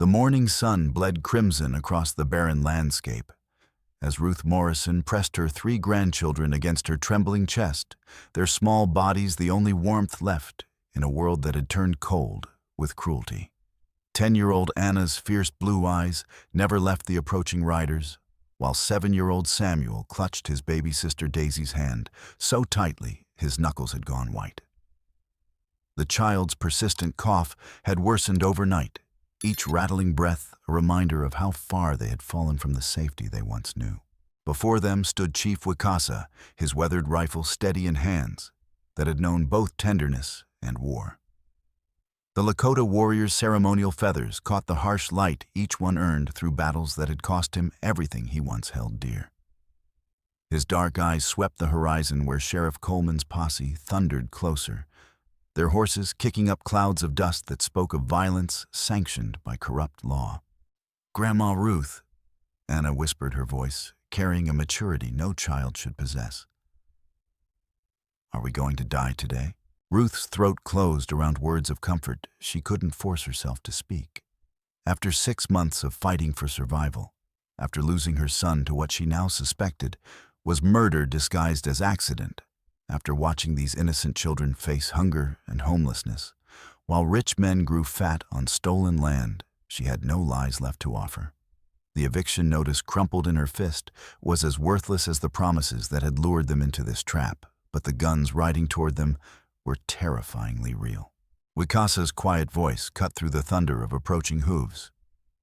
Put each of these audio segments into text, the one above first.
The morning sun bled crimson across the barren landscape. As Ruth Morrison pressed her 3 grandchildren against her trembling chest, their small bodies the only warmth left in a world that had turned cold with cruelty. 10-year-old Anna's fierce blue eyes never left the approaching riders, while 7-year-old Samuel clutched his baby sister Daisy's hand so tightly his knuckles had gone white. The child's persistent cough had worsened overnight, each rattling breath a reminder of how far they had fallen from the safety they once knew. Before them stood Chief Wicasa, his weathered rifle steady in hands that had known both tenderness and war. The Lakota warrior's ceremonial feathers caught the harsh light each one earned through battles that had cost him everything he once held dear. His dark eyes swept the horizon where Sheriff Coleman's posse thundered closer, their horses kicking up clouds of dust that spoke of violence sanctioned by corrupt law. "Grandma Ruth," Anna whispered, her voice carrying a maturity no child should possess. "Are we going to die today?" Ruth's throat closed around words of comfort she couldn't force herself to speak. After 6 months of fighting for survival, after losing her son to what she now suspected was murder disguised as accident, after watching these innocent children face hunger and homelessness, while rich men grew fat on stolen land, she had no lies left to offer. The eviction notice crumpled in her fist was as worthless as the promises that had lured them into this trap, but the guns riding toward them were terrifyingly real. Wicasa's quiet voice cut through the thunder of approaching hooves.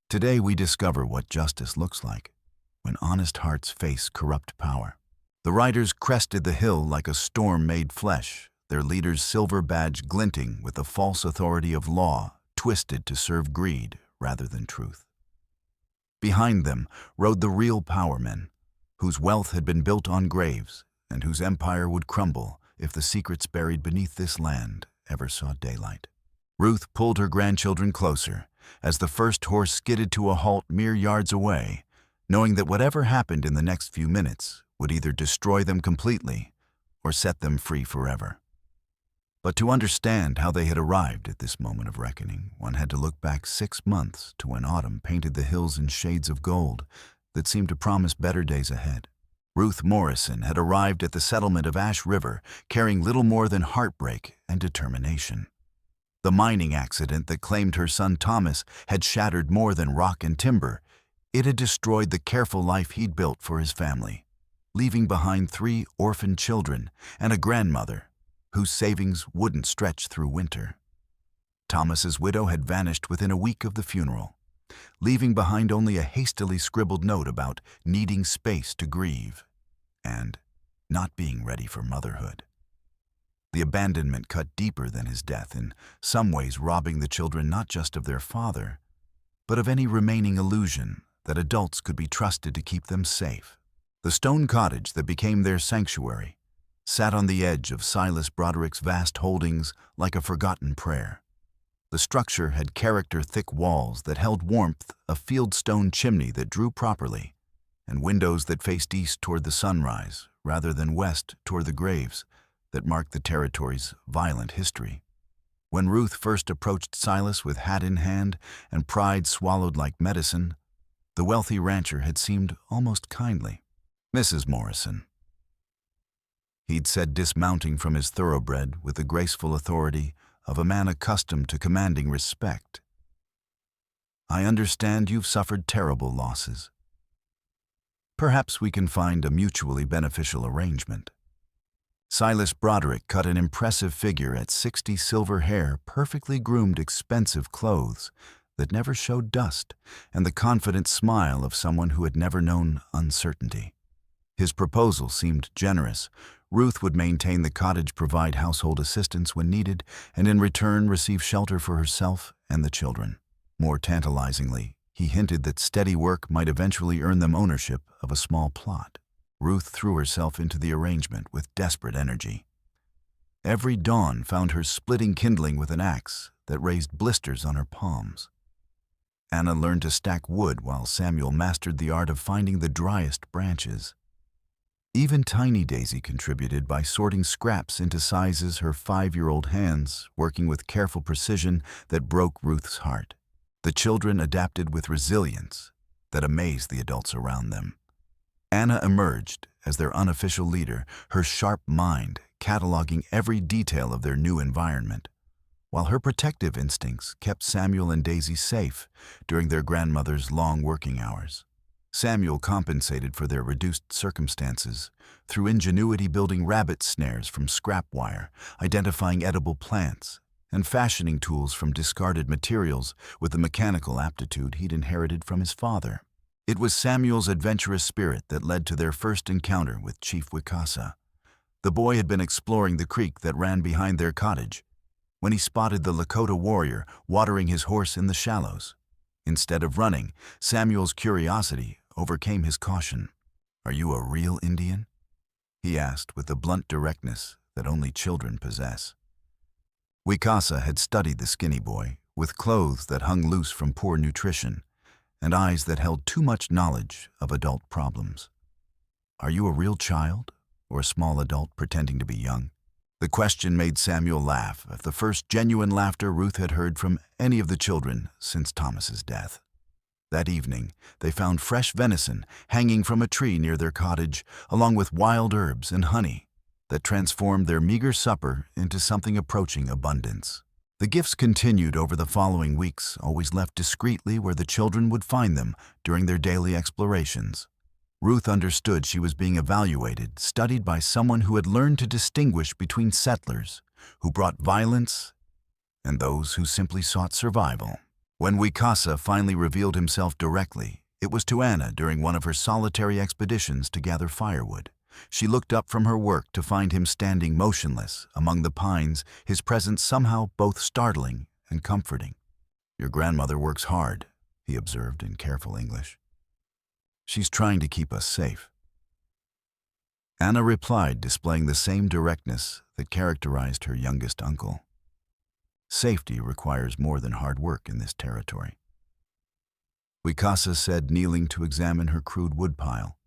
"Today we discover what justice looks like, when honest hearts face corrupt power." The riders crested the hill like a storm made flesh, their leader's silver badge glinting with the false authority of law twisted to serve greed rather than truth. Behind them rode the real power men, whose wealth had been built on graves and whose empire would crumble if the secrets buried beneath this land ever saw daylight. Ruth pulled her grandchildren closer as the first horse skidded to a halt mere yards away, knowing that whatever happened in the next few minutes would either destroy them completely or set them free forever. But to understand how they had arrived at this moment of reckoning, one had to look back 6 months to when autumn painted the hills in shades of gold that seemed to promise better days ahead. Ruth Morrison had arrived at the settlement of Ash River carrying little more than heartbreak and determination. The mining accident that claimed her son Thomas had shattered more than rock and timber. It had destroyed the careful life he'd built for his family, leaving behind 3 orphaned children and a grandmother whose savings wouldn't stretch through winter. Thomas's widow had vanished within a week of the funeral, leaving behind only a hastily scribbled note about needing space to grieve and not being ready for motherhood. The abandonment cut deeper than his death, in some ways robbing the children not just of their father, but of any remaining illusion that adults could be trusted to keep them safe. The stone cottage that became their sanctuary sat on the edge of Silas Broderick's vast holdings like a forgotten prayer. The structure had character-thick walls that held warmth, a fieldstone chimney that drew properly, and windows that faced east toward the sunrise rather than west toward the graves that marked the territory's violent history. When Ruth first approached Silas with hat in hand and pride swallowed like medicine, the wealthy rancher had seemed almost kindly. "Mrs. Morrison," he'd said, dismounting from his thoroughbred with the graceful authority of a man accustomed to commanding respect. "I understand you've suffered terrible losses. Perhaps we can find a mutually beneficial arrangement." Silas Broderick cut an impressive figure at 60, silver hair, perfectly groomed, expensive clothes that never showed dust, and the confident smile of someone who had never known uncertainty. His proposal seemed generous. Ruth would maintain the cottage, provide household assistance when needed, and in return receive shelter for herself and the children. More tantalizingly, he hinted that steady work might eventually earn them ownership of a small plot. Ruth threw herself into the arrangement with desperate energy. Every dawn found her splitting kindling with an axe that raised blisters on her palms. Anna learned to stack wood while Samuel mastered the art of finding the driest branches. Even tiny Daisy contributed by sorting scraps into sizes her 5-year-old hands, working with careful precision that broke Ruth's heart. The children adapted with resilience that amazed the adults around them. Anna emerged as their unofficial leader, her sharp mind cataloging every detail of their new environment, while her protective instincts kept Samuel and Daisy safe during their grandmother's long working hours. Samuel compensated for their reduced circumstances through ingenuity, building rabbit snares from scrap wire, identifying edible plants, and fashioning tools from discarded materials with the mechanical aptitude he'd inherited from his father. It was Samuel's adventurous spirit that led to their first encounter with Chief Wicasa. The boy had been exploring the creek that ran behind their cottage when he spotted the Lakota warrior watering his horse in the shallows. Instead of running, Samuel's curiosity overcame his caution. "Are you a real Indian?" he asked with the blunt directness that only children possess. Wicasa had studied the skinny boy, with clothes that hung loose from poor nutrition and eyes that held too much knowledge of adult problems. "Are you a real child, or a small adult pretending to be young?" The question made Samuel laugh, the first genuine laughter Ruth had heard from any of the children since Thomas's death. That evening, they found fresh venison hanging from a tree near their cottage, along with wild herbs and honey that transformed their meager supper into something approaching abundance. The gifts continued over the following weeks, always left discreetly where the children would find them during their daily explorations. Ruth understood she was being evaluated, studied by someone who had learned to distinguish between settlers who brought violence and those who simply sought survival. When Wicasa finally revealed himself directly, it was to Anna during one of her solitary expeditions to gather firewood. She looked up from her work to find him standing motionless among the pines, his presence somehow both startling and comforting. "Your grandmother works hard," he observed in careful English. "She's trying to keep us safe." Anna replied, displaying the same directness that characterized her youngest uncle. "Safety requires more than hard work in this territory." Wicasa said, kneeling to examine her crude woodpile.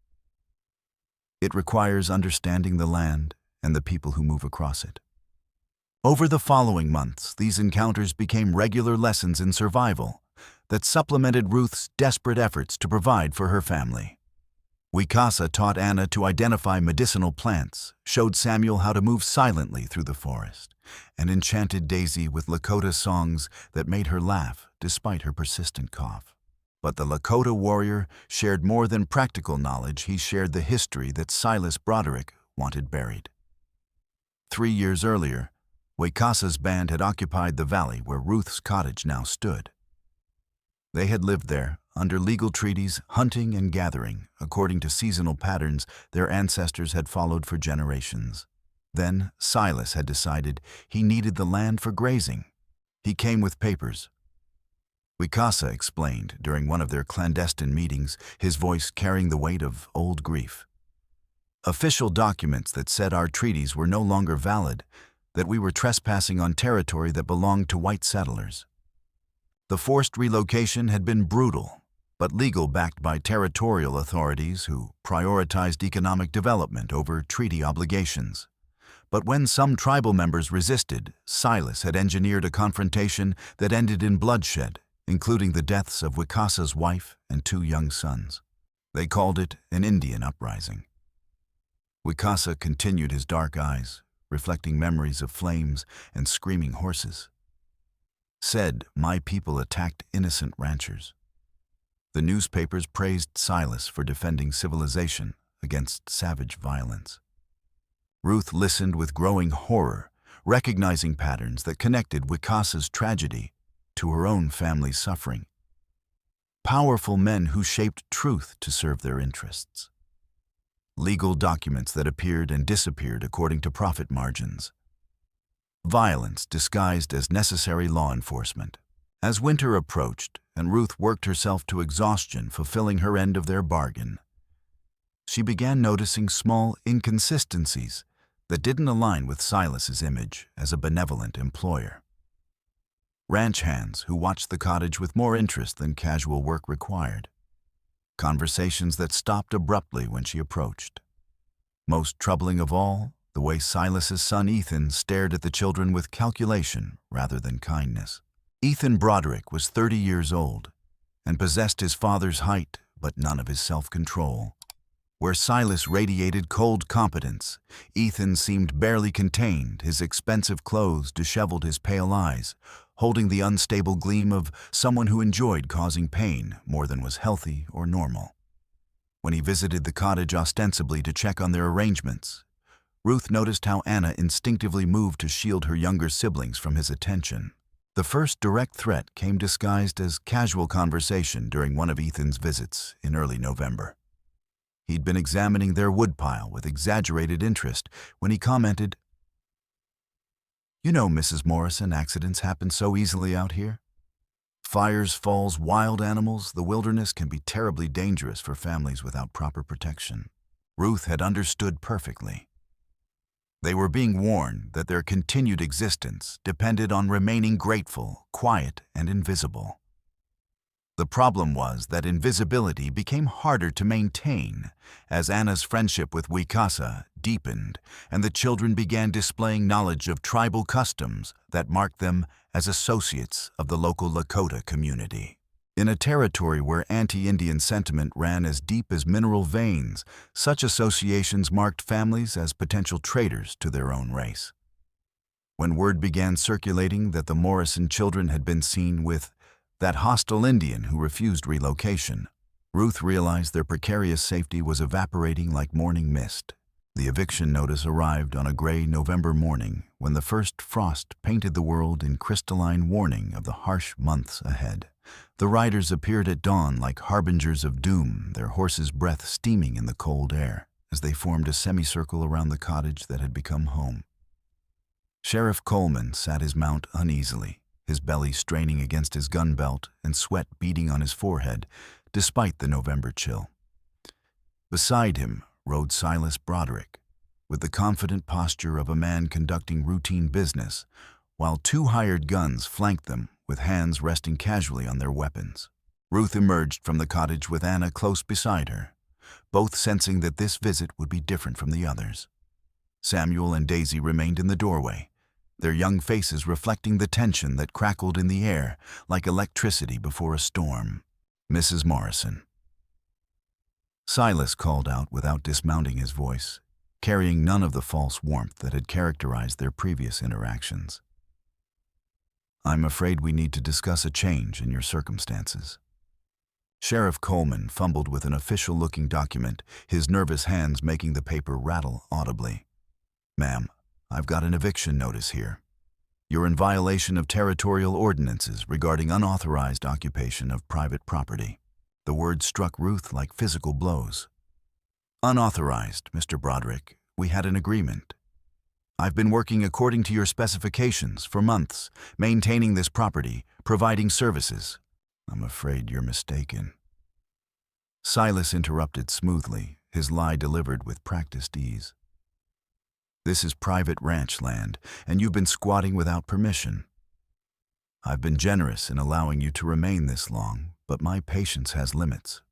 "It requires understanding the land and the people who move across it." Over the following months, these encounters became regular lessons in survival that supplemented Ruth's desperate efforts to provide for her family. Wicasa taught Anna to identify medicinal plants, showed Samuel how to move silently through the forest, and enchanted Daisy with Lakota songs that made her laugh despite her persistent cough. But the Lakota warrior shared more than practical knowledge. He shared the history that Silas Broderick wanted buried. 3 years earlier, Wicasa's band had occupied the valley where Ruth's cottage now stood. They had lived there, under legal treaties, hunting and gathering, according to seasonal patterns their ancestors had followed for generations. Then Silas had decided he needed the land for grazing. He came with papers. Wicasa explained during one of their clandestine meetings, his voice carrying the weight of old grief. "Official documents that said our treaties were no longer valid, that we were trespassing on territory that belonged to white settlers. The forced relocation had been brutal, but legal, backed by territorial authorities who prioritized economic development over treaty obligations. But when some tribal members resisted, Silas had engineered a confrontation that ended in bloodshed, including the deaths of Wicasa's wife and 2 young sons. They called it an Indian uprising." Wicasa continued, his dark eyes reflecting memories of flames and screaming horses. Said, "My people attacked innocent ranchers." The newspapers praised Silas for defending civilization against savage violence. Ruth listened with growing horror, recognizing patterns that connected Wicasa's tragedy to her own family's suffering. Powerful men who shaped truth to serve their interests. Legal documents that appeared and disappeared according to profit margins. Violence disguised as necessary law enforcement. As winter approached and Ruth worked herself to exhaustion fulfilling her end of their bargain, she began noticing small inconsistencies that didn't align with Silas's image as a benevolent employer. Ranch hands who watched the cottage with more interest than casual work required. Conversations that stopped abruptly when she approached. Most troubling of all, the way Silas's son Ethan stared at the children with calculation rather than kindness. Ethan Broderick was 30 years old and possessed his father's height but none of his self-control. Where Silas radiated cold competence, Ethan seemed barely contained, his expensive clothes disheveled his pale eyes, holding the unstable gleam of someone who enjoyed causing pain more than was healthy or normal. When he visited the cottage ostensibly to check on their arrangements, Ruth noticed how Anna instinctively moved to shield her younger siblings from his attention. The first direct threat came disguised as casual conversation during one of Ethan's visits in early November. He'd been examining their woodpile with exaggerated interest when he commented, "You know, Mrs. Morrison, accidents happen so easily out here. Fires, falls, wild animals, the wilderness can be terribly dangerous for families without proper protection." Ruth had understood perfectly. They were being warned that their continued existence depended on remaining grateful, quiet, and invisible. The problem was that invisibility became harder to maintain as Anna's friendship with Wicasa deepened and the children began displaying knowledge of tribal customs that marked them as associates of the local Lakota community. In a territory where anti-Indian sentiment ran as deep as mineral veins, such associations marked families as potential traitors to their own race. When word began circulating that the Morrison children had been seen with that hostile Indian who refused relocation, Ruth realized their precarious safety was evaporating like morning mist. The eviction notice arrived on a gray November morning when the first frost painted the world in crystalline warning of the harsh months ahead. The riders appeared at dawn like harbingers of doom, their horses' breath steaming in the cold air as they formed a semicircle around the cottage that had become home. Sheriff Coleman sat his mount uneasily, his belly straining against his gun belt and sweat beading on his forehead despite the November chill. Beside him rode Silas Broderick, with the confident posture of a man conducting routine business, while two hired guns flanked them with hands resting casually on their weapons. Ruth emerged from the cottage with Anna close beside her, both sensing that this visit would be different from the others. Samuel and Daisy remained in the doorway, their young faces reflecting the tension that crackled in the air like electricity before a storm. "Mrs. Morrison." Silas called out without dismounting his voice, carrying none of the false warmth that had characterized their previous interactions. "I'm afraid we need to discuss a change in your circumstances." Sheriff Coleman fumbled with an official-looking document, his nervous hands making the paper rattle audibly. "Ma'am, I've got an eviction notice here. You're in violation of territorial ordinances regarding unauthorized occupation of private property." The words struck Ruth like physical blows. "Unauthorized, Mr. Broderick. We had an agreement. I've been working according to your specifications for months, maintaining this property, providing services." "I'm afraid you're mistaken." Silas interrupted smoothly, his lie delivered with practiced ease. "This is private ranch land, and you've been squatting without permission. I've been generous in allowing you to remain this long, but my patience has limits."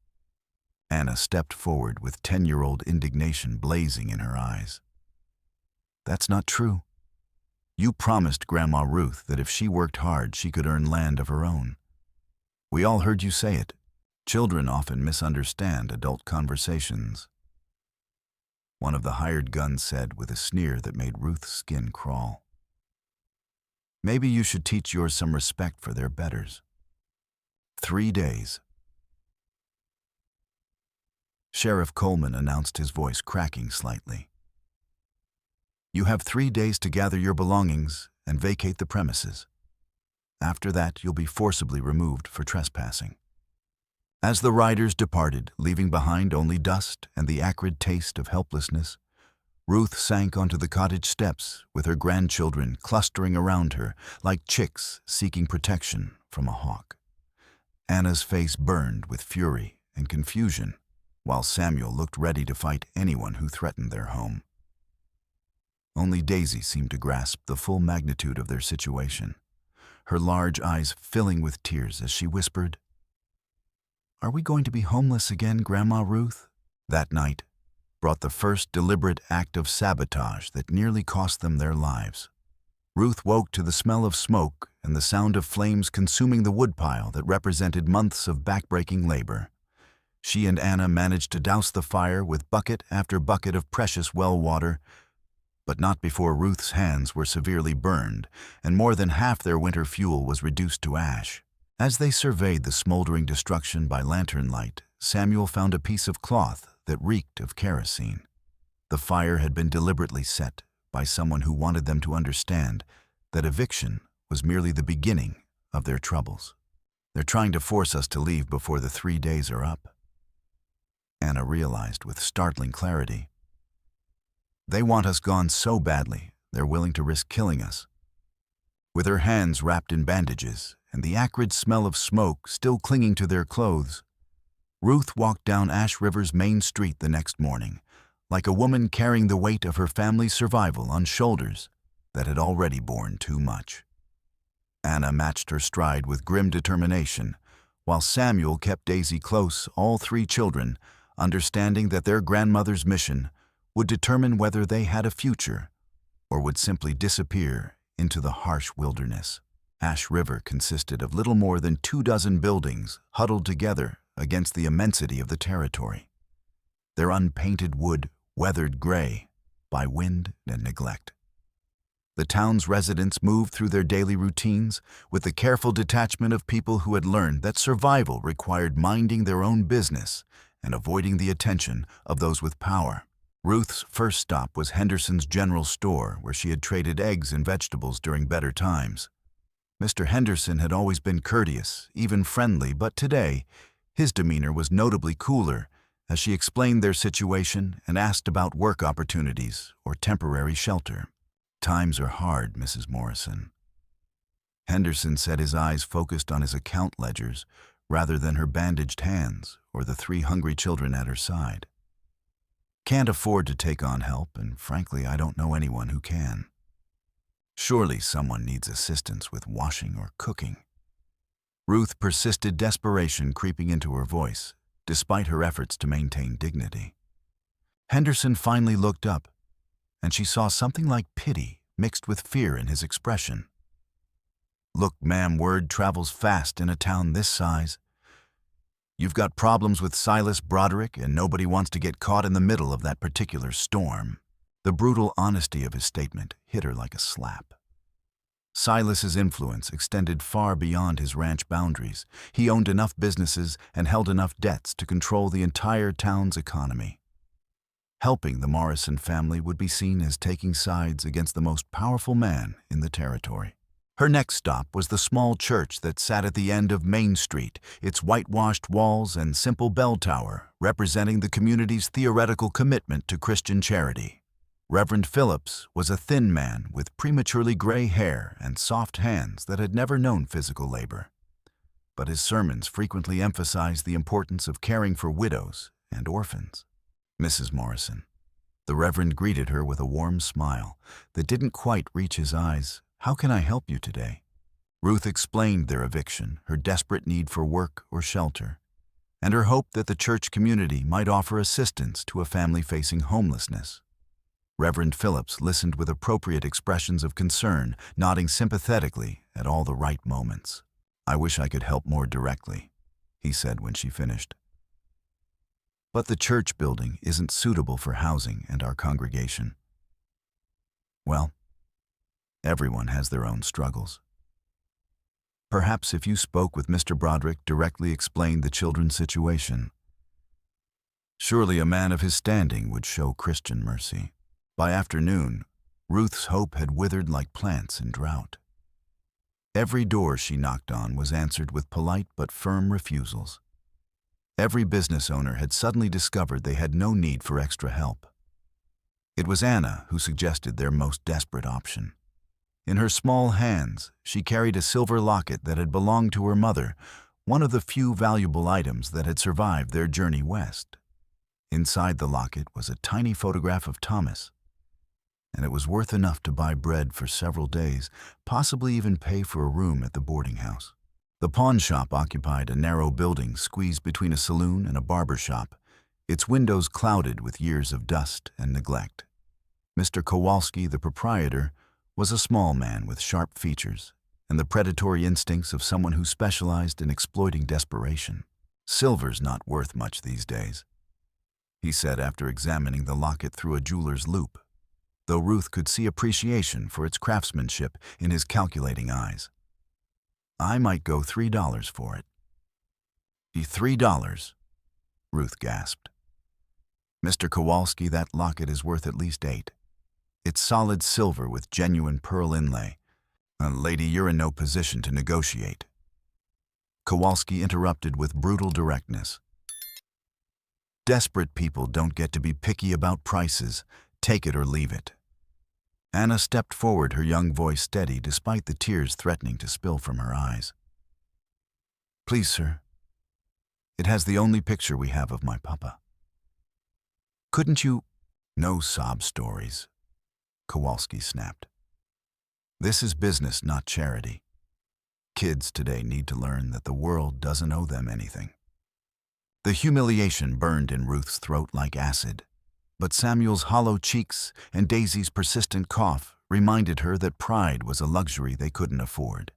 Anna stepped forward with 10-year-old indignation blazing in her eyes. "That's not true. You promised Grandma Ruth that if she worked hard, she could earn land of her own. We all heard you say it. Children often misunderstand adult conversations." One of the hired guns said with a sneer that made Ruth's skin crawl. "Maybe you should teach yours some respect for their betters." 3 days. Sheriff Coleman announced, his voice cracking slightly. "You have 3 days to gather your belongings and vacate the premises. After that, you'll be forcibly removed for trespassing." As the riders departed, leaving behind only dust and the acrid taste of helplessness, Ruth sank onto the cottage steps with her grandchildren clustering around her like chicks seeking protection from a hawk. Anna's face burned with fury and confusion, while Samuel looked ready to fight anyone who threatened their home. Only Daisy seemed to grasp the full magnitude of their situation, her large eyes filling with tears as she whispered, "Are we going to be homeless again, Grandma Ruth?" That night brought the first deliberate act of sabotage that nearly cost them their lives. Ruth woke to the smell of smoke and the sound of flames consuming the woodpile that represented months of backbreaking labor. She and Anna managed to douse the fire with bucket after bucket of precious well water, but not before Ruth's hands were severely burned, and more than half their winter fuel was reduced to ash. As they surveyed the smoldering destruction by lantern light, Samuel found a piece of cloth that reeked of kerosene. The fire had been deliberately set by someone who wanted them to understand that eviction was merely the beginning of their troubles. They're trying to force us to leave before the 3 days are up, Anna realized with startling clarity. They want us gone so badly, they're willing to risk killing us. With her hands wrapped in bandages and the acrid smell of smoke still clinging to their clothes, Ruth walked down Ash River's main street the next morning, like a woman carrying the weight of her family's survival on shoulders that had already borne too much. Anna matched her stride with grim determination, while Samuel kept Daisy close, all 3 children, understanding that their grandmother's mission would determine whether they had a future or would simply disappear into the harsh wilderness. Ash River consisted of little more than 24 buildings huddled together against the immensity of the territory, their unpainted wood weathered gray by wind and neglect. The town's residents moved through their daily routines with the careful detachment of people who had learned that survival required minding their own business and avoiding the attention of those with power. Ruth's first stop was Henderson's general store, where she had traded eggs and vegetables during better times. Mr. Henderson had always been courteous, even friendly, but today, his demeanor was notably cooler as she explained their situation and asked about work opportunities or temporary shelter. "Times are hard, Mrs. Morrison." Henderson said, his eyes focused on his account ledgers rather than her bandaged hands or the 3 hungry children at her side. "Can't afford to take on help, and frankly, I don't know anyone who can. Surely someone needs assistance with washing or cooking." Ruth persisted, desperation creeping into her voice, despite her efforts to maintain dignity. Henderson finally looked up, and she saw something like pity mixed with fear in his expression. "Look, ma'am, word travels fast in a town this size. You've got problems with Silas Broderick, and nobody wants to get caught in the middle of that particular storm." The brutal honesty of his statement hit her like a slap. Silas's influence extended far beyond his ranch boundaries. He owned enough businesses and held enough debts to control the entire town's economy. Helping the Morrison family would be seen as taking sides against the most powerful man in the territory. Her next stop was the small church that sat at the end of Main Street, its whitewashed walls and simple bell tower representing the community's theoretical commitment to Christian charity. Reverend Phillips was a thin man with prematurely gray hair and soft hands that had never known physical labor. But his sermons frequently emphasized the importance of caring for widows and orphans. "Mrs. Morrison." The Reverend greeted her with a warm smile that didn't quite reach his eyes. "How can I help you today?" Ruth explained their eviction, her desperate need for work or shelter, and her hope that the church community might offer assistance to a family facing homelessness. Reverend Phillips listened with appropriate expressions of concern, nodding sympathetically at all the right moments. "I wish I could help more directly," he said when she finished. "But the church building isn't suitable for housing and our congregation." "Well, everyone has their own struggles. Perhaps if you spoke with Mr. Broderick, directly explained the children's situation. Surely a man of his standing would show Christian mercy." By afternoon, Ruth's hope had withered like plants in drought. Every door she knocked on was answered with polite but firm refusals. Every business owner had suddenly discovered they had no need for extra help. It was Anna who suggested their most desperate option. In her small hands, she carried a silver locket that had belonged to her mother, one of the few valuable items that had survived their journey west. Inside the locket was a tiny photograph of Thomas, and it was worth enough to buy bread for several days, possibly even pay for a room at the boarding house. The pawn shop occupied a narrow building squeezed between a saloon and a barber shop, its windows clouded with years of dust and neglect. Mr. Kowalski, the proprietor, was a small man with sharp features and the predatory instincts of someone who specialized in exploiting desperation. "Silver's not worth much these days," he said after examining the locket through a jeweler's loupe, though Ruth could see appreciation for its craftsmanship in his calculating eyes. "I might go $3 for it." $3? Ruth gasped. "Mr. Kowalski, that locket is worth at least $8. It's solid silver with genuine pearl inlay. Lady, you're in no position to negotiate." Kowalski interrupted with brutal directness. "Desperate people don't get to be picky about prices. Take it or leave it." Anna stepped forward, her young voice steady despite the tears threatening to spill from her eyes. "Please, sir. It has the only picture we have of my papa. Couldn't you—" "No sob stories," Kowalski snapped. "This is business, not charity. Kids today need to learn that the world doesn't owe them anything." The humiliation burned in Ruth's throat like acid, but Samuel's hollow cheeks and Daisy's persistent cough reminded her that pride was a luxury they couldn't afford.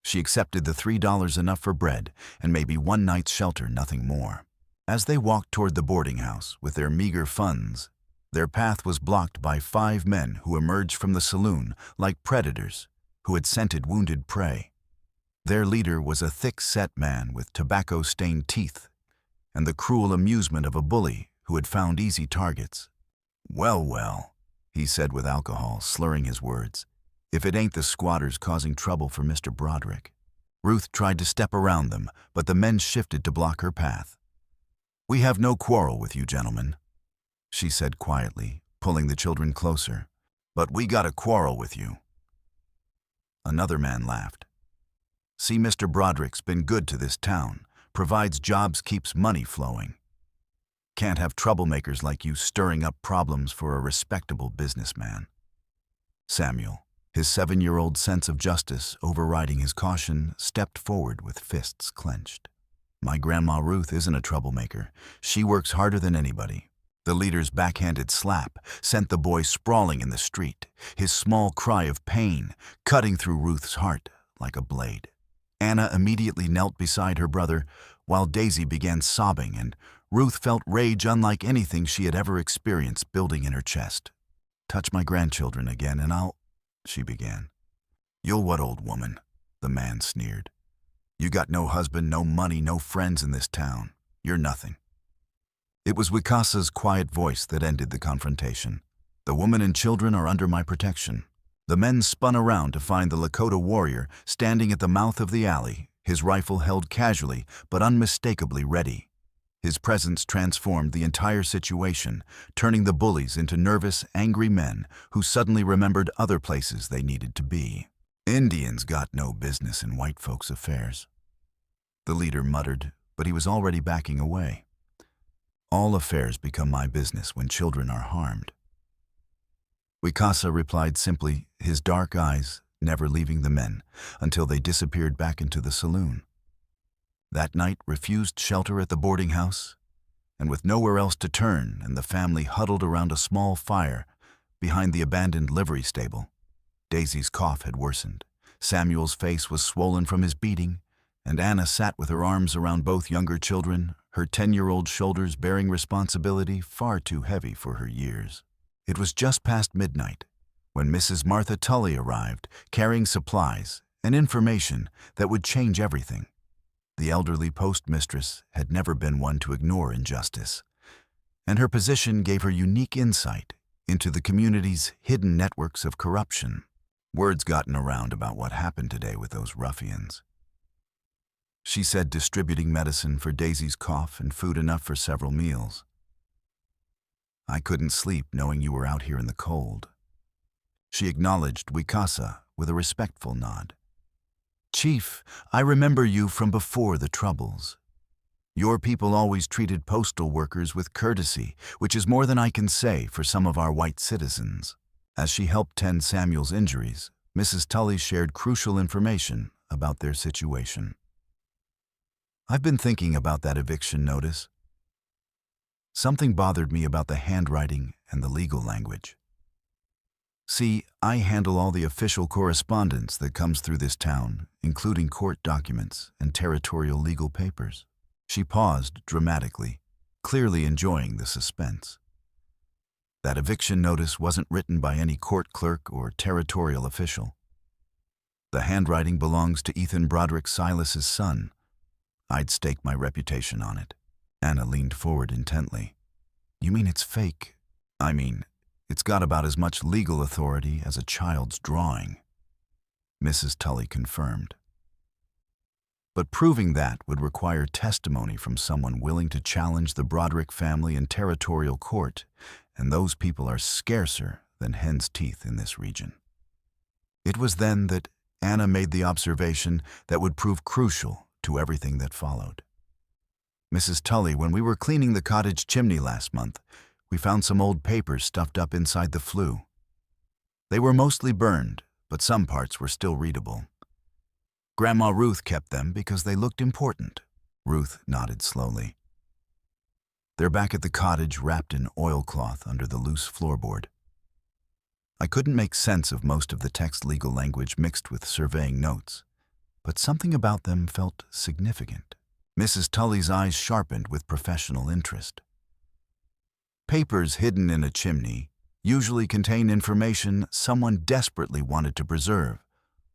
She accepted the $3 enough for bread and maybe one night's shelter, nothing more. As they walked toward the boarding house with their meager funds, their path was blocked by 5 men who emerged from the saloon like predators who had scented wounded prey. Their leader was a thick-set man with tobacco-stained teeth and the cruel amusement of a bully who had found easy targets. "Well, well," he said with alcohol, slurring his words, "if it ain't the squatters causing trouble for Mr. Broderick." Ruth tried to step around them, but the men shifted to block her path. "We have no quarrel with you, gentlemen," she said quietly, pulling the children closer. "But we got a quarrel with you." Another man laughed. "See, Mr. Broderick's been good to this town, provides jobs, keeps money flowing. Can't have troublemakers like you stirring up problems for a respectable businessman." Samuel, his 7-year-old sense of justice overriding his caution, stepped forward with fists clenched. "My Grandma Ruth isn't a troublemaker. She works harder than anybody." The leader's backhanded slap sent the boy sprawling in the street, his small cry of pain cutting through Ruth's heart like a blade. Anna immediately knelt beside her brother while Daisy began sobbing, and Ruth felt rage unlike anything she had ever experienced building in her chest. "Touch my grandchildren again and I'll—" she began. "You'll what, old woman?" the man sneered. "You got no husband, no money, no friends in this town. You're nothing." It was Wicasa's quiet voice that ended the confrontation. "The woman and children are under my protection." The men spun around to find the Lakota warrior standing at the mouth of the alley, his rifle held casually but unmistakably ready. His presence transformed the entire situation, turning the bullies into nervous, angry men who suddenly remembered other places they needed to be. "Indians got no business in white folks' affairs," the leader muttered, but he was already backing away. "All affairs become my business when children are harmed." Wicasa replied simply, his dark eyes never leaving the men until they disappeared back into the saloon. That night refused shelter at the boarding house, and with nowhere else to turn and the family huddled around a small fire behind the abandoned livery stable. Daisy's cough had worsened, Samuel's face was swollen from his beating, and Anna sat with her arms around both younger children, her 10-year-old shoulders bearing responsibility far too heavy for her years. It was just past midnight when Mrs. Martha Tully arrived, carrying supplies and information that would change everything. The elderly postmistress had never been one to ignore injustice, and her position gave her unique insight into the community's hidden networks of corruption. "Word's gotten around about what happened today with those ruffians," she said, distributing medicine for Daisy's cough and food enough for several meals. "I couldn't sleep knowing you were out here in the cold." She acknowledged Wicasa with a respectful nod. "Chief, I remember you from before the Troubles. Your people always treated postal workers with courtesy, which is more than I can say for some of our white citizens." As she helped tend Samuel's injuries, Mrs. Tully shared crucial information about their situation. "I've been thinking about that eviction notice. Something bothered me about the handwriting and the legal language. See, I handle all the official correspondence that comes through this town, including court documents and territorial legal papers. She paused dramatically, clearly enjoying the suspense. That eviction notice wasn't written by any court clerk or territorial official. The handwriting belongs to Ethan Broderick, Silas's son. I'd stake my reputation on it. Anna leaned forward intently. You mean it's fake? I mean, it's got about as much legal authority as a child's drawing. Mrs. Tully confirmed. But proving that would require testimony from someone willing to challenge the Broderick family in territorial court, and those people are scarcer than hen's teeth in this region. It was then that Anna made the observation that would prove crucial to everything that followed. Mrs. Tully, when we were cleaning the cottage chimney last month, we found some old papers stuffed up inside the flue. They were mostly burned, but some parts were still readable. Grandma Ruth kept them because they looked important. Ruth nodded slowly. They're back at the cottage, wrapped in oilcloth under the loose floorboard. I couldn't make sense of most of the text legal language mixed with surveying notes, but something about them felt significant. Mrs. Tully's eyes sharpened with professional interest. Papers hidden in a chimney usually contain information someone desperately wanted to preserve,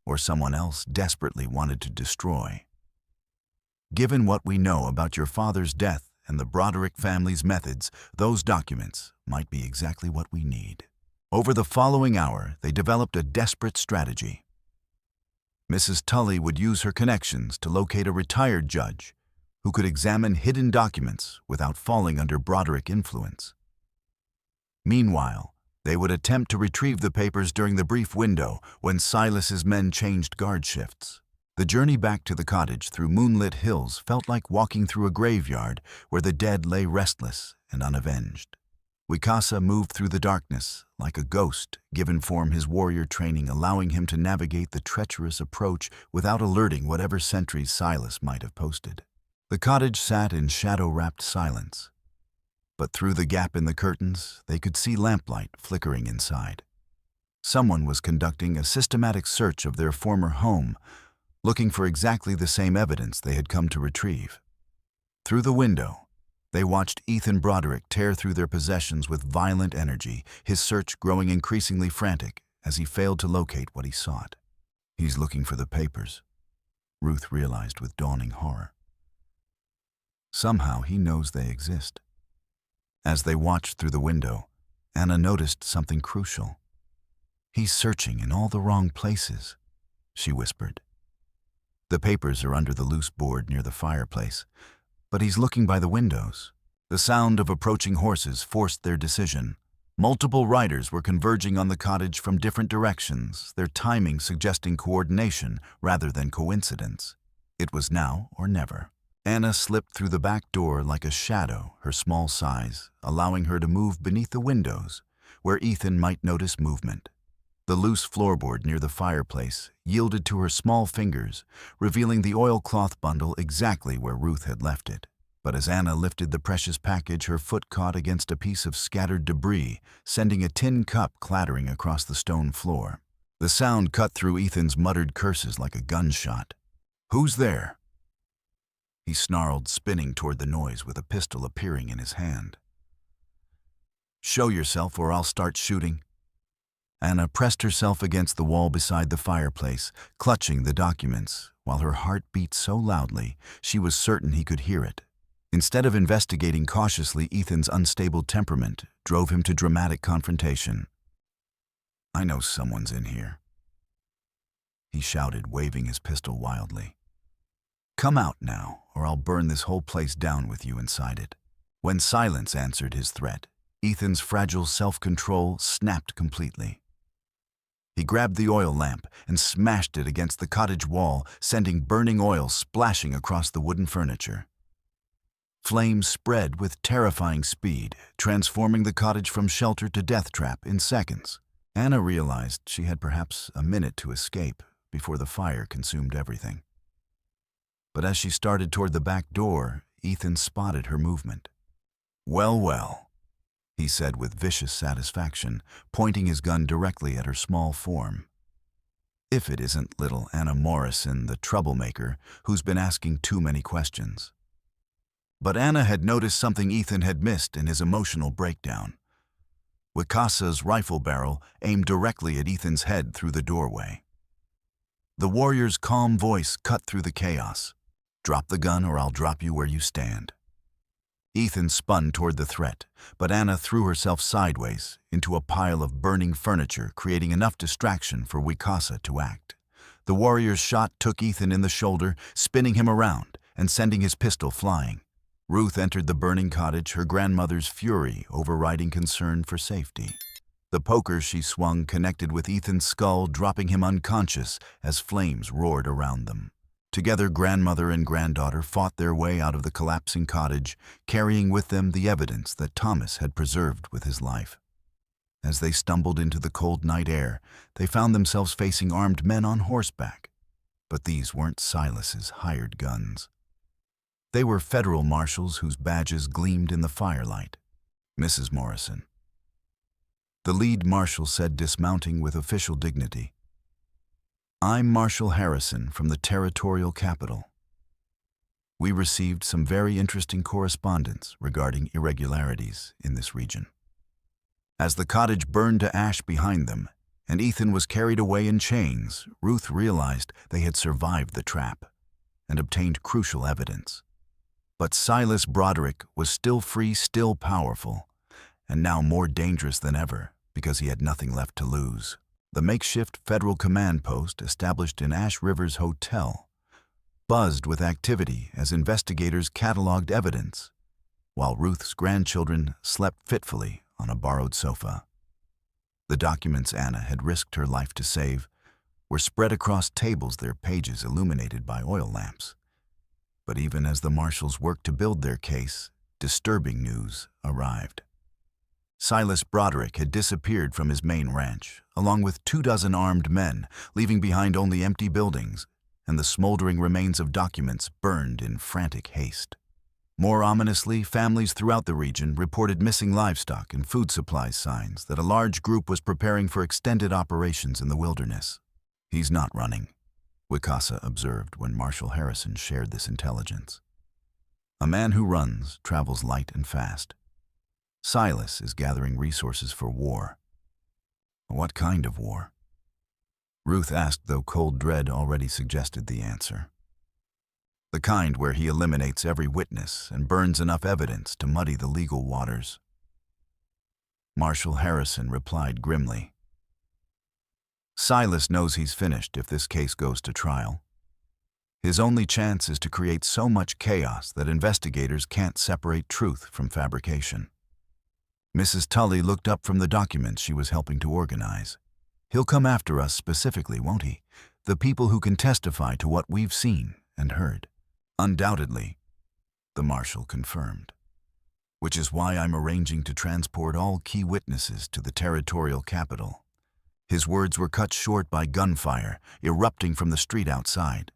or someone else desperately wanted to destroy. Given what we know about your father's death and the Broderick family's methods, those documents might be exactly what we need. Over the following hour, they developed a desperate strategy. Mrs. Tully would use her connections to locate a retired judge who could examine hidden documents without falling under Broderick influence. Meanwhile, they would attempt to retrieve the papers during the brief window when Silas's men changed guard shifts. The journey back to the cottage through moonlit hills felt like walking through a graveyard where the dead lay restless and unavenged. Wicasa moved through the darkness like a ghost, given form his warrior training allowing him to navigate the treacherous approach without alerting whatever sentries Silas might have posted. The cottage sat in shadow-wrapped silence, but through the gap in the curtains, they could see lamplight flickering inside. Someone was conducting a systematic search of their former home, looking for exactly the same evidence they had come to retrieve. Through the window, they watched Ethan Broderick tear through their possessions with violent energy, his search growing increasingly frantic as he failed to locate what he sought. He's looking for the papers, Ruth realized with dawning horror. Somehow he knows they exist. As they watched through the window, Anna noticed something crucial. He's searching in all the wrong places, she whispered. The papers are under the loose board near the fireplace, but he's looking by the windows. The sound of approaching horses forced their decision. Multiple riders were converging on the cottage from different directions, their timing suggesting coordination rather than coincidence. It was now or never. Anna slipped through the back door like a shadow, her small size, allowing her to move beneath the windows, where Ethan might notice movement. The loose floorboard near the fireplace yielded to her small fingers, revealing the oilcloth bundle exactly where Ruth had left it. But as Anna lifted the precious package, her foot caught against a piece of scattered debris, sending a tin cup clattering across the stone floor. The sound cut through Ethan's muttered curses like a gunshot. "Who's there?" He snarled, spinning toward the noise with a pistol appearing in his hand. "Show yourself or I'll start shooting." Anna pressed herself against the wall beside the fireplace, clutching the documents, while her heart beat so loudly she was certain he could hear it. Instead of investigating cautiously, Ethan's unstable temperament drove him to dramatic confrontation. "I know someone's in here," he shouted, waving his pistol wildly. "Come out now, or I'll burn this whole place down with you inside it." When silence answered his threat, Ethan's fragile self-control snapped completely. He grabbed the oil lamp and smashed it against the cottage wall, sending burning oil splashing across the wooden furniture. Flames spread with terrifying speed, transforming the cottage from shelter to death trap in seconds. Anna realized she had perhaps a minute to escape before the fire consumed everything. But as she started toward the back door, Ethan spotted her movement. "Well, well," he said with vicious satisfaction, pointing his gun directly at her small form. If it isn't little Anna Morrison, the troublemaker, who's been asking too many questions. But Anna had noticed something Ethan had missed in his emotional breakdown. Wicasa's rifle barrel aimed directly at Ethan's head through the doorway. The warrior's calm voice cut through the chaos. "Drop the gun or I'll drop you where you stand." Ethan spun toward the threat, but Anna threw herself sideways into a pile of burning furniture, creating enough distraction for Wicasa to act. The warrior's shot took Ethan in the shoulder, spinning him around and sending his pistol flying. Ruth entered the burning cottage, her grandmother's fury overriding concern for safety. The poker she swung connected with Ethan's skull, dropping him unconscious as flames roared around them. Together, grandmother and granddaughter fought their way out of the collapsing cottage, carrying with them the evidence that Thomas had preserved with his life. As they stumbled into the cold night air, they found themselves facing armed men on horseback. But these weren't Silas's hired guns. They were federal marshals whose badges gleamed in the firelight. "Mrs. Morrison," the lead marshal said, dismounting with official dignity. "I'm Marshal Harrison from the territorial capital. We received some very interesting correspondence regarding irregularities in this region." As the cottage burned to ash behind them, and Ethan was carried away in chains, Ruth realized they had survived the trap and obtained crucial evidence. But Silas Broderick was still free, still powerful, and now more dangerous than ever because he had nothing left to lose. The makeshift federal command post established in Ash River's hotel buzzed with activity as investigators cataloged evidence, while Ruth's grandchildren slept fitfully on a borrowed sofa. The documents Anna had risked her life to save were spread across tables, their pages illuminated by oil lamps. But even as the marshals worked to build their case, disturbing news arrived. Silas Broderick had disappeared from his main ranch, along with 24 armed men, leaving behind only empty buildings and the smoldering remains of documents burned in frantic haste. More ominously, families throughout the region reported missing livestock and food supplies, signs that a large group was preparing for extended operations in the wilderness. "He's not running," Wicasa observed when Marshal Harrison shared this intelligence. "A man who runs travels light and fast. Silas is gathering resources for war." "What kind of war?" Ruth asked, though cold dread already suggested the answer. "The kind where he eliminates every witness and burns enough evidence to muddy the legal waters." Marshal Harrison replied grimly. "Silas knows he's finished if this case goes to trial. His only chance is to create so much chaos that investigators can't separate truth from fabrication." Mrs. Tully looked up from the documents she was helping to organize. "He'll come after us specifically, won't he? The people who can testify to what we've seen and heard." "Undoubtedly," the marshal confirmed. "Which is why I'm arranging to transport all key witnesses to the territorial capital." His words were cut short by gunfire erupting from the street outside.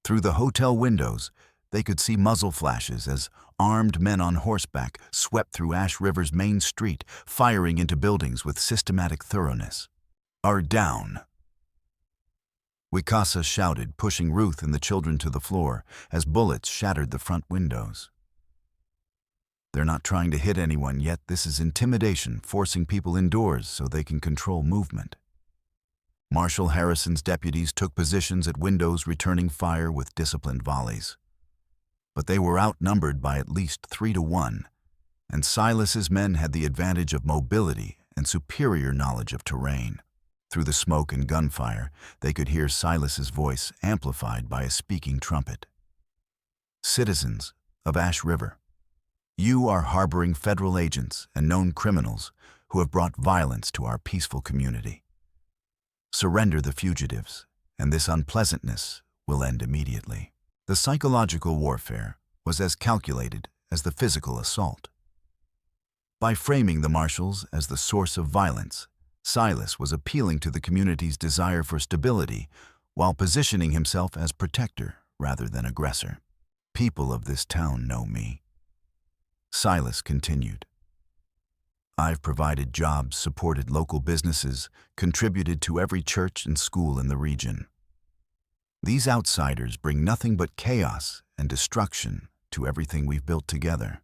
Through the hotel windows, they could see muzzle flashes as armed men on horseback swept through Ash River's main street, firing into buildings with systematic thoroughness. "Are down!" Wicasa shouted, pushing Ruth and the children to the floor as bullets shattered the front windows. "They're not trying to hit anyone yet. This is intimidation, forcing people indoors so they can control movement." Marshal Harrison's deputies took positions at windows, returning fire with disciplined volleys. But they were outnumbered by at least 3-1, and Silas's men had the advantage of mobility and superior knowledge of terrain. Through the smoke and gunfire, they could hear Silas's voice amplified by a speaking trumpet. "Citizens of Ash River, you are harboring federal agents and known criminals who have brought violence to our peaceful community. Surrender the fugitives, and this unpleasantness will end immediately." The psychological warfare was as calculated as the physical assault. By framing the marshals as the source of violence, Silas was appealing to the community's desire for stability while positioning himself as protector rather than aggressor. "People of this town know me," Silas continued. I've provided jobs, supported local businesses, contributed to every church and school in the region. These outsiders bring nothing but chaos and destruction to everything we've built together.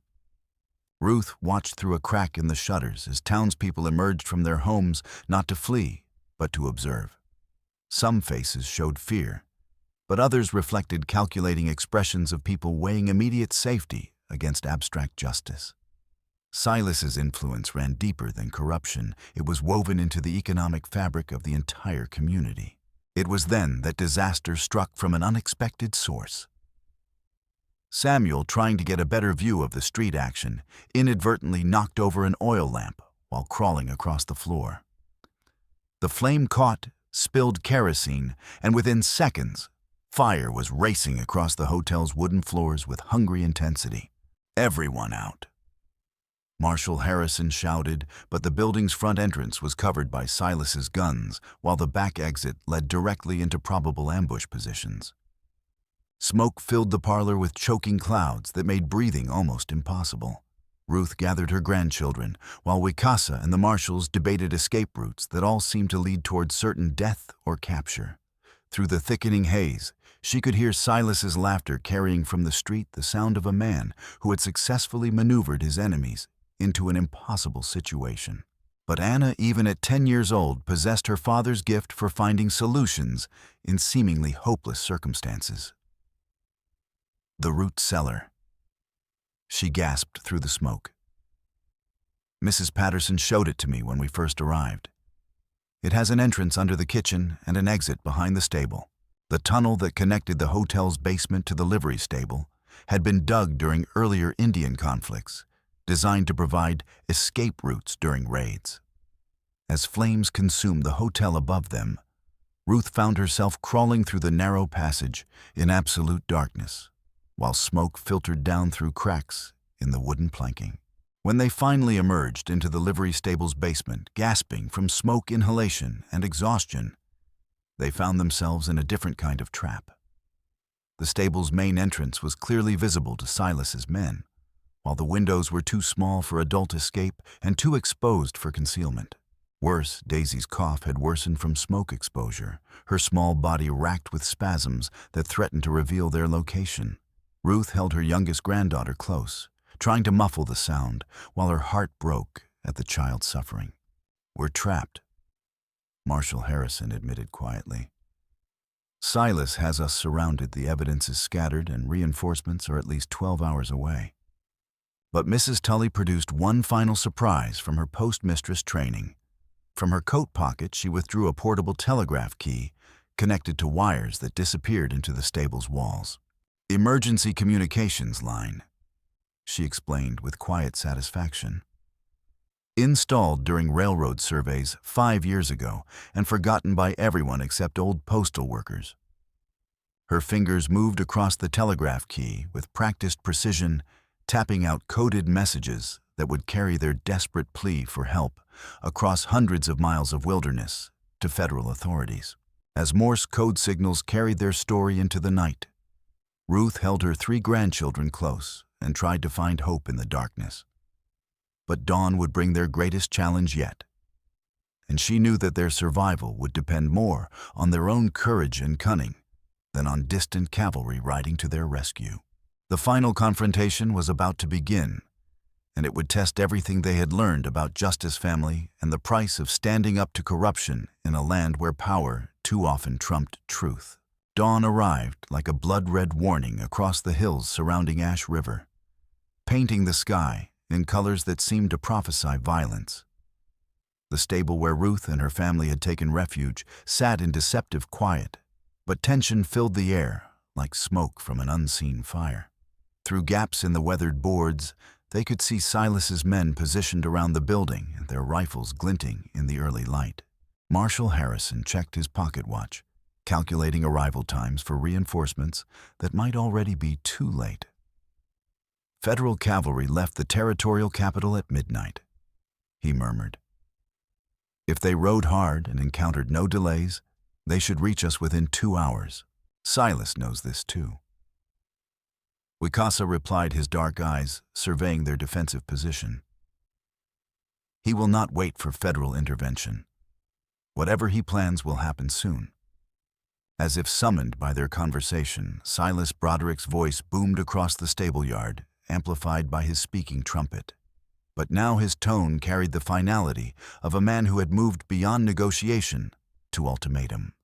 Ruth watched through a crack in the shutters as townspeople emerged from their homes not to flee, but to observe. Some faces showed fear, but others reflected calculating expressions of people weighing immediate safety against abstract justice. Silas's influence ran deeper than corruption. It was woven into the economic fabric of the entire community. It was then that disaster struck from an unexpected source. Samuel, trying to get a better view of the street action, inadvertently knocked over an oil lamp while crawling across the floor. The flame caught, spilled kerosene, and within seconds, fire was racing across the hotel's wooden floors with hungry intensity. "Everyone out!" Marshal Harrison shouted, but the building's front entrance was covered by Silas's guns, while the back exit led directly into probable ambush positions. Smoke filled the parlor with choking clouds that made breathing almost impossible. Ruth gathered her grandchildren, while Wicasa and the marshals debated escape routes that all seemed to lead toward certain death or capture. Through the thickening haze, she could hear Silas's laughter carrying from the street the sound of a man who had successfully maneuvered his enemies into an impossible situation. But Anna, even at 10 years old, possessed her father's gift for finding solutions in seemingly hopeless circumstances. The root cellar. She gasped through the smoke. Mrs. Patterson showed it to me when we first arrived. It has an entrance under the kitchen and an exit behind the stable. The tunnel that connected the hotel's basement to the livery stable had been dug during earlier Indian conflicts, designed to provide escape routes during raids. As flames consumed the hotel above them, Ruth found herself crawling through the narrow passage in absolute darkness, while smoke filtered down through cracks in the wooden planking. When they finally emerged into the livery stable's basement, gasping from smoke inhalation and exhaustion, they found themselves in a different kind of trap. The stable's main entrance was clearly visible to Silas's men, while the windows were too small for adult escape and too exposed for concealment. Worse, Daisy's cough had worsened from smoke exposure, her small body racked with spasms that threatened to reveal their location. Ruth held her youngest granddaughter close, trying to muffle the sound, while her heart broke at the child's suffering. "We're trapped," Marshal Harrison admitted quietly. "Silas has us surrounded, the evidence is scattered, and reinforcements are at least 12 hours away." But Mrs. Tully produced one final surprise from her postmistress training. From her coat pocket, she withdrew a portable telegraph key connected to wires that disappeared into the stable's walls. "Emergency communications line," she explained with quiet satisfaction. "Installed during railroad surveys 5 years ago and forgotten by everyone except old postal workers." Her fingers moved across the telegraph key with practiced precision, tapping out coded messages that would carry their desperate plea for help across hundreds of miles of wilderness to federal authorities. As Morse code signals carried their story into the night, Ruth held her 3 grandchildren close and tried to find hope in the darkness. But dawn would bring their greatest challenge yet, and she knew that their survival would depend more on their own courage and cunning than on distant cavalry riding to their rescue. The final confrontation was about to begin, and it would test everything they had learned about Justice Family and the price of standing up to corruption in a land where power too often trumped truth. Dawn arrived like a blood-red warning across the hills surrounding Ash River, painting the sky in colors that seemed to prophesy violence. The stable where Ruth and her family had taken refuge sat in deceptive quiet, but tension filled the air like smoke from an unseen fire. Through gaps in the weathered boards, they could see Silas's men positioned around the building, their rifles glinting in the early light. Marshal Harrison checked his pocket watch, calculating arrival times for reinforcements that might already be too late. "Federal cavalry left the territorial capital at midnight," he murmured. "If they rode hard and encountered no delays, they should reach us within 2 hours. Silas knows this too." Wicasa replied, his dark eyes surveying their defensive position. He will not wait for federal intervention. Whatever he plans will happen soon. As if summoned by their conversation, Silas Broderick's voice boomed across the stable yard, amplified by his speaking trumpet. But now his tone carried the finality of a man who had moved beyond negotiation to ultimatum.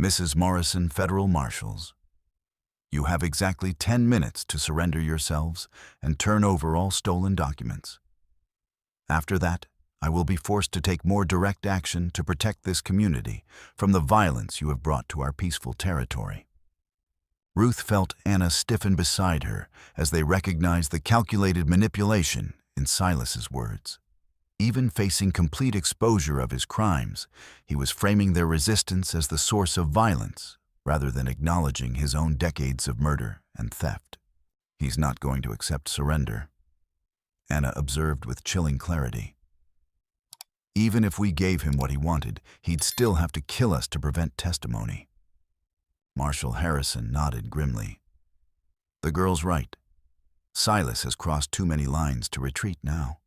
Mrs. Morrison, federal marshals, you have exactly 10 minutes to surrender yourselves and turn over all stolen documents. After that, I will be forced to take more direct action to protect this community from the violence you have brought to our peaceful territory. Ruth felt Anna stiffen beside her as they recognized the calculated manipulation in Silas's words. Even facing complete exposure of his crimes, he was framing their resistance as the source of violence rather than acknowledging his own decades of murder and theft. He's not going to accept surrender, Anna observed with chilling clarity. Even if we gave him what he wanted, he'd still have to kill us to prevent testimony. Marshal Harrison nodded grimly. The girl's right. Silas has crossed too many lines to retreat now.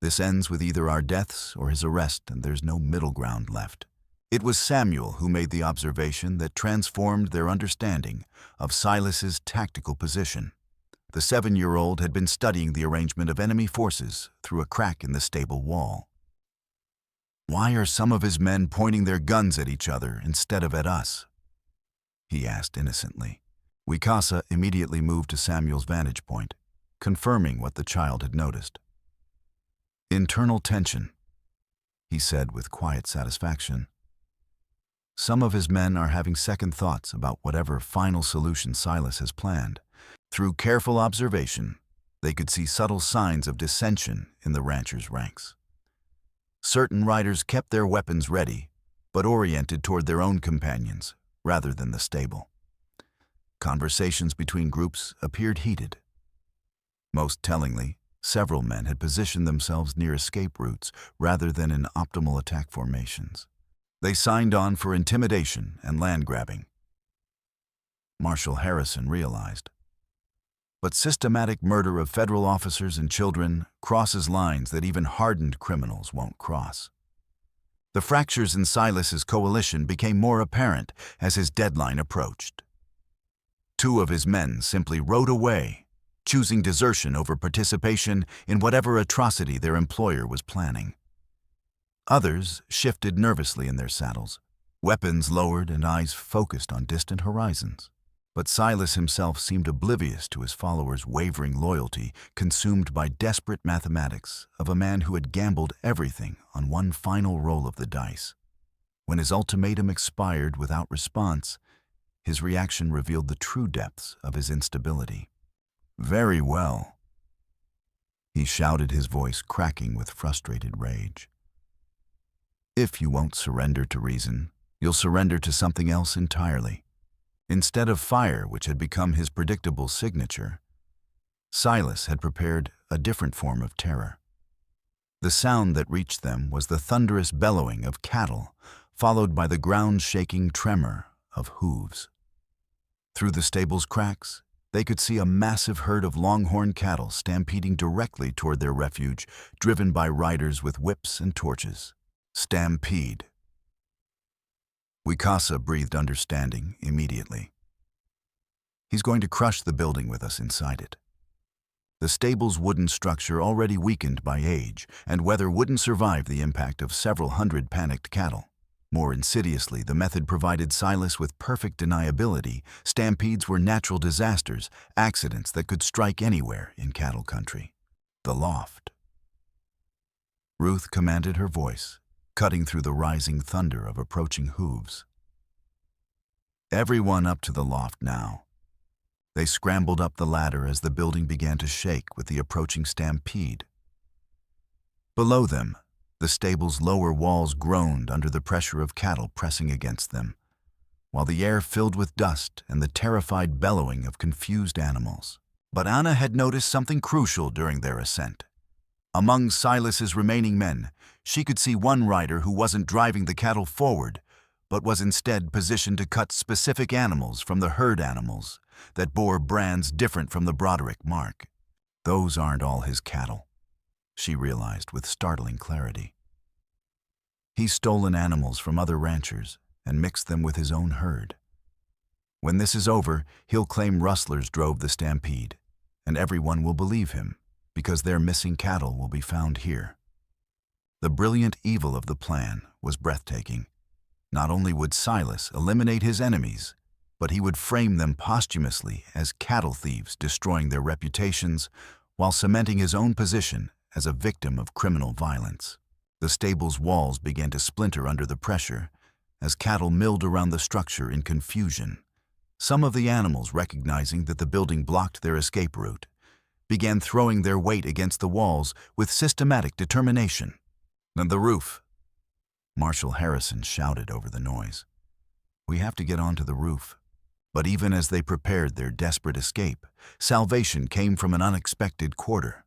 This ends with either our deaths or his arrest, and there's no middle ground left. It was Samuel who made the observation that transformed their understanding of Silas's tactical position. The 7-year-old had been studying the arrangement of enemy forces through a crack in the stable wall. Why are some of his men pointing their guns at each other instead of at us? He asked innocently. Wicasa immediately moved to Samuel's vantage point, confirming what the child had noticed. Internal tension, he said with quiet satisfaction. Some of his men are having second thoughts about whatever final solution Silas has planned. Through careful observation, they could see subtle signs of dissension in the ranchers' ranks. Certain riders kept their weapons ready, but oriented toward their own companions rather than the stable. Conversations between groups appeared heated. Most tellingly, several men had positioned themselves near escape routes rather than in optimal attack formations. They signed on for intimidation and land grabbing. Marshal Harrison realized. But systematic murder of federal officers and children crosses lines that even hardened criminals won't cross. The fractures in Silas's coalition became more apparent as his deadline approached. 2 of his men simply rode away, choosing desertion over participation in whatever atrocity their employer was planning. Others shifted nervously in their saddles, weapons lowered and eyes focused on distant horizons. But Silas himself seemed oblivious to his followers' wavering loyalty, consumed by desperate mathematics of a man who had gambled everything on one final roll of the dice. When his ultimatum expired without response, his reaction revealed the true depths of his instability. Very well, he shouted, his voice cracking with frustrated rage. If you won't surrender to reason, you'll surrender to something else entirely. Instead of fire, which had become his predictable signature, Silas had prepared a different form of terror. The sound that reached them was the thunderous bellowing of cattle, followed by the ground-shaking tremor of hooves. Through the stable's cracks, they could see a massive herd of longhorn cattle stampeding directly toward their refuge, driven by riders with whips and torches. Stampede. Wicasa breathed understanding immediately. He's going to crush the building with us inside it. The stable's wooden structure, already weakened by age and weather, wouldn't survive the impact of several hundred panicked cattle. More insidiously, the method provided Silas with perfect deniability. Stampedes were natural disasters, accidents that could strike anywhere in cattle country. The loft. Ruth commanded her voice, cutting through the rising thunder of approaching hooves. Everyone up to the loft now. They scrambled up the ladder as the building began to shake with the approaching stampede. Below them, the stable's lower walls groaned under the pressure of cattle pressing against them, while the air filled with dust and the terrified bellowing of confused animals. But Anna had noticed something crucial during their ascent. Among Silas's remaining men, she could see one rider who wasn't driving the cattle forward, but was instead positioned to cut specific animals from the herd animals that bore brands different from the Broderick mark. Those aren't all his cattle. she realized with startling clarity. He's stolen animals from other ranchers and mixed them with his own herd. When this is over, he'll claim rustlers drove the stampede, and everyone will believe him because their missing cattle will be found here. The brilliant evil of the plan was breathtaking. Not only would Silas eliminate his enemies, but he would frame them posthumously as cattle thieves, destroying their reputations while cementing his own position as a victim of criminal violence. The stable's walls began to splinter under the pressure as cattle milled around the structure in confusion. Some of the animals, recognizing that the building blocked their escape route, began throwing their weight against the walls with systematic determination. "And the roof," Marshal Harrison shouted over the noise. "We have to get onto the roof." But even as they prepared their desperate escape, salvation came from an unexpected quarter.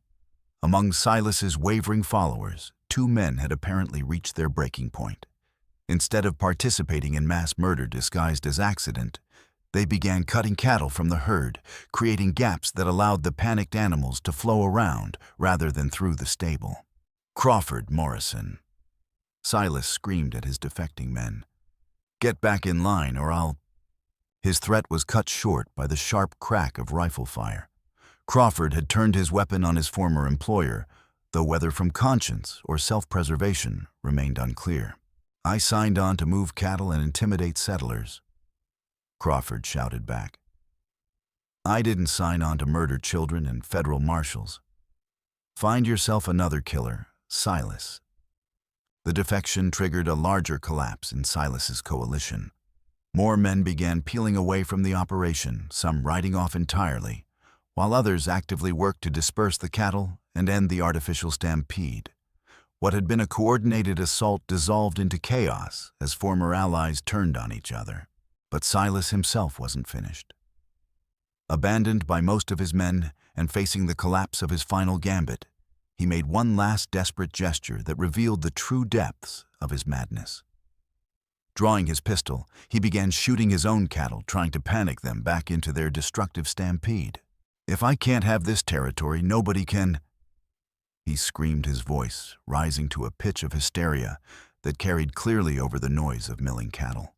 Among Silas's wavering followers, 2 men had apparently reached their breaking point. Instead of participating in mass murder disguised as accident, they began cutting cattle from the herd, creating gaps that allowed the panicked animals to flow around rather than through the stable. "Ruth Morrison," Silas screamed at his defecting men. "Get back in line or I'll—" His threat was cut short by the sharp crack of rifle fire. Crawford had turned his weapon on his former employer, though whether from conscience or self-preservation remained unclear. "I signed on to move cattle and intimidate settlers," Crawford shouted back. "I didn't sign on to murder children and federal marshals. Find yourself another killer, Silas." The defection triggered a larger collapse in Silas's coalition. More men began peeling away from the operation, some riding off entirely, while others actively worked to disperse the cattle and end the artificial stampede. What had been a coordinated assault dissolved into chaos as former allies turned on each other. But Silas himself wasn't finished. Abandoned by most of his men and facing the collapse of his final gambit, he made one last desperate gesture that revealed the true depths of his madness. Drawing his pistol, he began shooting his own cattle, trying to panic them back into their destructive stampede. "If I can't have this territory, nobody can," he screamed, his voice rising to a pitch of hysteria that carried clearly over the noise of milling cattle.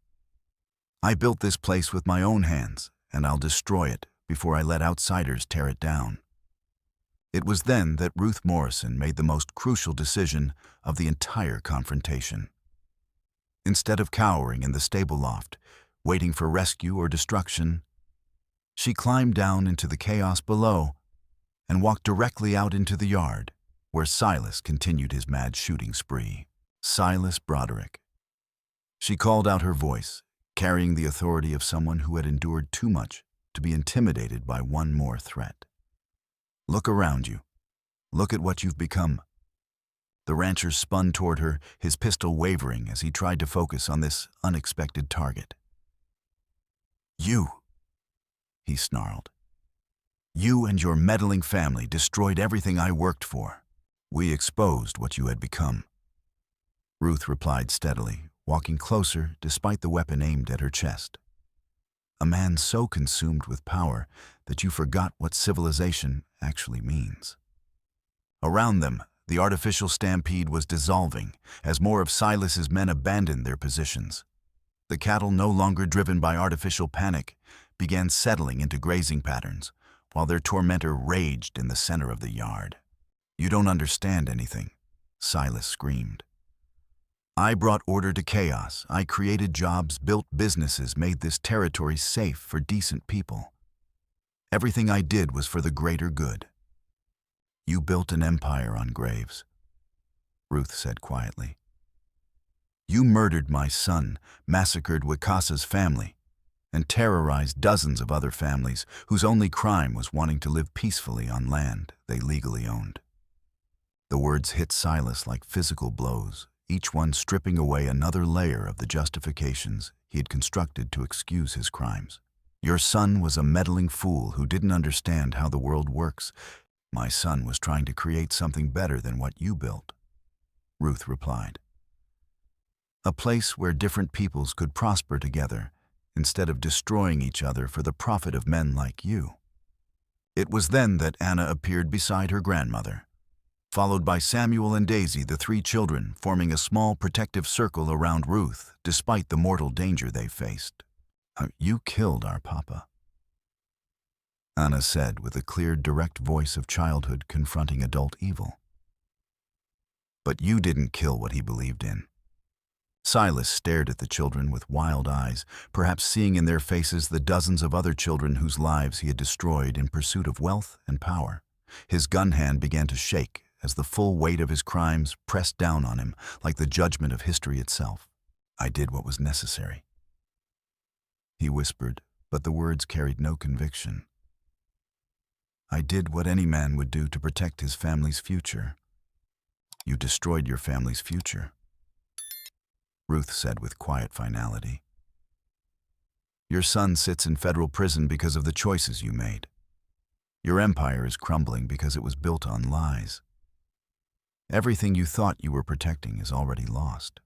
"I built this place with my own hands, and I'll destroy it before I let outsiders tear it down." It was then that Ruth Morrison made the most crucial decision of the entire confrontation. Instead of cowering in the stable loft, waiting for rescue or destruction, she climbed down into the chaos below and walked directly out into the yard, where Silas continued his mad shooting spree. "Silas Broderick." She called out her voice, carrying the authority of someone who had endured too much to be intimidated by one more threat. "Look around you. Look at what you've become." The rancher spun toward her, his pistol wavering as he tried to focus on this unexpected target. "You," he snarled. "You and your meddling family destroyed everything I worked for. We exposed what you had become." Ruth replied steadily, walking closer despite the weapon aimed at her chest. "A man so consumed with power that you forgot what civilization actually means." Around them, the artificial stampede was dissolving as more of Silas's men abandoned their positions. The cattle, no longer driven by artificial panic, began settling into grazing patterns, while their tormentor raged in the center of the yard. "You don't understand anything," Silas screamed. "I brought order to chaos. I created jobs, built businesses, made this territory safe for decent people. Everything I did was for the greater good." "You built an empire on graves," Ruth said quietly. "You murdered my son, massacred Wicasa's family, and terrorized dozens of other families whose only crime was wanting to live peacefully on land they legally owned." The words hit Silas like physical blows, each one stripping away another layer of the justifications he had constructed to excuse his crimes. "Your son was a meddling fool who didn't understand how the world works. My son was trying to create something better than what you built," Ruth replied. "A place where different peoples could prosper together instead of destroying each other for the profit of men like you." It was then that Anna appeared beside her grandmother. followed by Samuel and Daisy, the three children, forming a small protective circle around Ruth, despite the mortal danger they faced. "You killed our papa," Anna said with a clear, direct voice of childhood confronting adult evil. "But you didn't kill what he believed in." Silas stared at the children with wild eyes, perhaps seeing in their faces the dozens of other children whose lives he had destroyed in pursuit of wealth and power. His gun hand began to shake as the full weight of his crimes pressed down on him like the judgment of history itself. "I did what was necessary," he whispered, but the words carried no conviction. "I did what any man would do to protect his family's future." "You destroyed your family's future," Ruth said with quiet finality. "Your son sits in federal prison because of the choices you made. Your empire is crumbling because it was built on lies. Everything you thought you were protecting is already lost."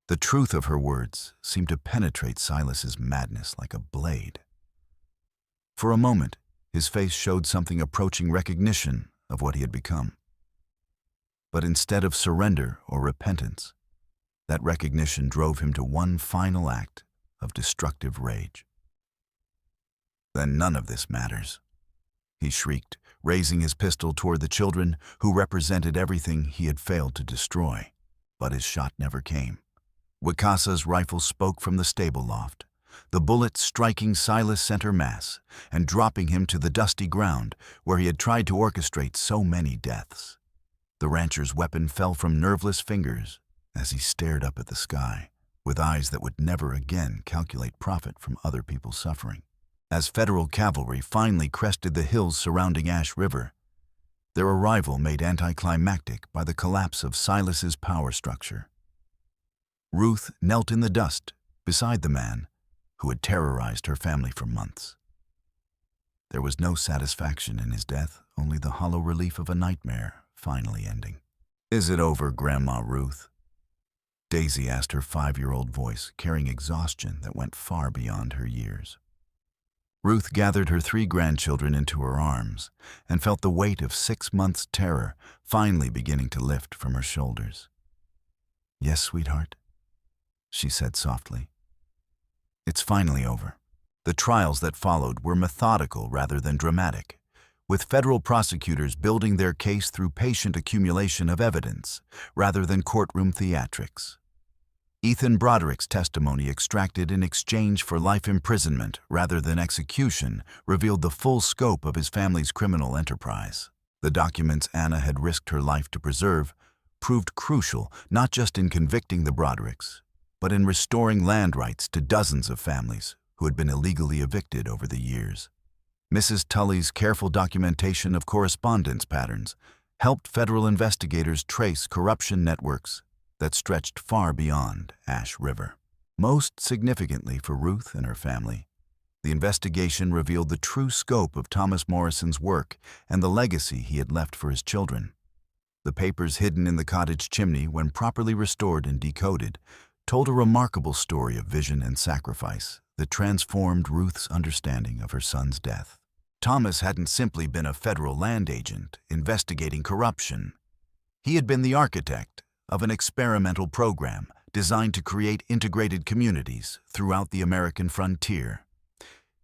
The truth of her words seemed to penetrate Silas's madness like a blade. For a moment, his face showed something approaching recognition of what he had become. But instead of surrender or repentance, that recognition drove him to one final act of destructive rage. "Then none of this matters," he shrieked, raising his pistol toward the children who represented everything he had failed to destroy. But his shot never came. Wicasa's rifle spoke from the stable loft, the bullet striking Silas center mass and dropping him to the dusty ground where he had tried to orchestrate so many deaths. The rancher's weapon fell from nerveless fingers as he stared up at the sky, with eyes that would never again calculate profit from other people's suffering. As federal cavalry finally crested the hills surrounding Ash River, their arrival made anticlimactic by the collapse of Silas's power structure. Ruth knelt in the dust beside the man who had terrorized her family for months. There was no satisfaction in his death, only the hollow relief of a nightmare finally ending. "Is it over, Grandma Ruth?" Daisy asked her 5-year-old voice, carrying exhaustion that went far beyond her years. Ruth gathered her 3 grandchildren into her arms and felt the weight of 6 months' terror finally beginning to lift from her shoulders. "Yes, sweetheart," she said softly. "It's finally over." The trials that followed were methodical rather than dramatic, with federal prosecutors building their case through patient accumulation of evidence rather than courtroom theatrics. Ethan Broderick's testimony, extracted in exchange for life imprisonment rather than execution, revealed the full scope of his family's criminal enterprise. The documents Anna had risked her life to preserve proved crucial not just in convicting the Brodericks, but in restoring land rights to dozens of families who had been illegally evicted over the years. Mrs. Tully's careful documentation of correspondence patterns helped federal investigators trace corruption networks that stretched far beyond Ash River. Most significantly for Ruth and her family, the investigation revealed the true scope of Thomas Morrison's work and the legacy he had left for his children. The papers hidden in the cottage chimney, when properly restored and decoded, told a remarkable story of vision and sacrifice that transformed Ruth's understanding of her son's death. Thomas hadn't simply been a federal land agent investigating corruption. He had been the architect of an experimental program designed to create integrated communities throughout the American frontier.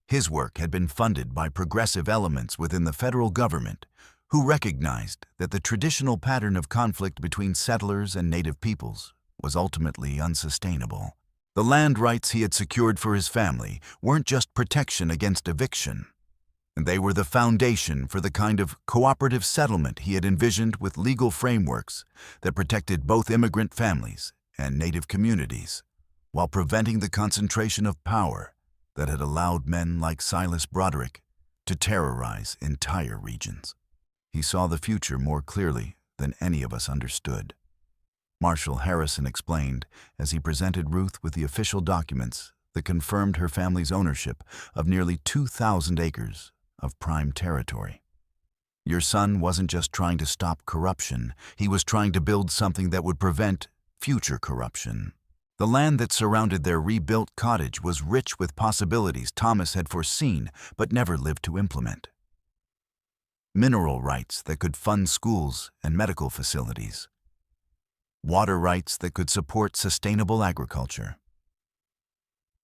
His work had been funded by progressive elements within the federal government who recognized that the traditional pattern of conflict between settlers and native peoples was ultimately unsustainable. The land rights he had secured for his family weren't just protection against eviction. They were the foundation for the kind of cooperative settlement he had envisioned, with legal frameworks that protected both immigrant families and native communities, while preventing the concentration of power that had allowed men like Silas Broderick to terrorize entire regions. He saw the future more clearly than any of us understood. Marshal Harrison explained as he presented Ruth with the official documents that confirmed her family's ownership of nearly 2,000 acres of prime territory. "Your son wasn't just trying to stop corruption, he was trying to build something that would prevent future corruption." The land that surrounded their rebuilt cottage was rich with possibilities Thomas had foreseen but never lived to implement. mineral rights that could fund schools and medical facilities, water rights that could support sustainable agriculture,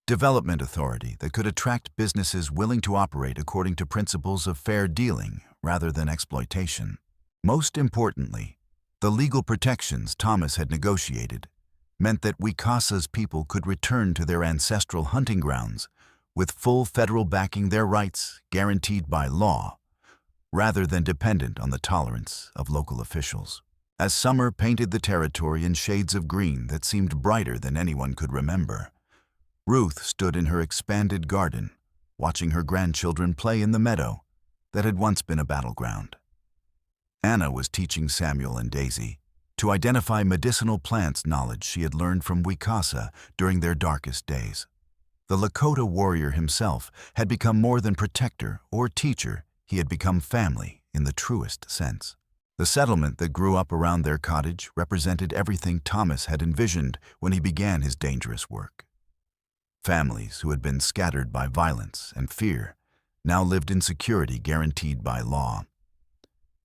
development authority that could attract businesses willing to operate according to principles of fair dealing rather than exploitation. Most importantly, the legal protections Thomas had negotiated meant that Wicasa's people could return to their ancestral hunting grounds with full federal backing, their rights guaranteed by law, rather than dependent on the tolerance of local officials. As summer painted the territory in shades of green that seemed brighter than anyone could remember, Ruth stood in her expanded garden, watching her grandchildren play in the meadow that had once been a battleground. Anna was teaching Samuel and Daisy to identify medicinal plants, knowledge she had learned from Wicasa during their darkest days. The Lakota warrior himself had become more than protector or teacher, he had become family in the truest sense. The settlement that grew up around their cottage represented everything Thomas had envisioned when he began his dangerous work. Families who had been scattered by violence and fear now lived in security guaranteed by law.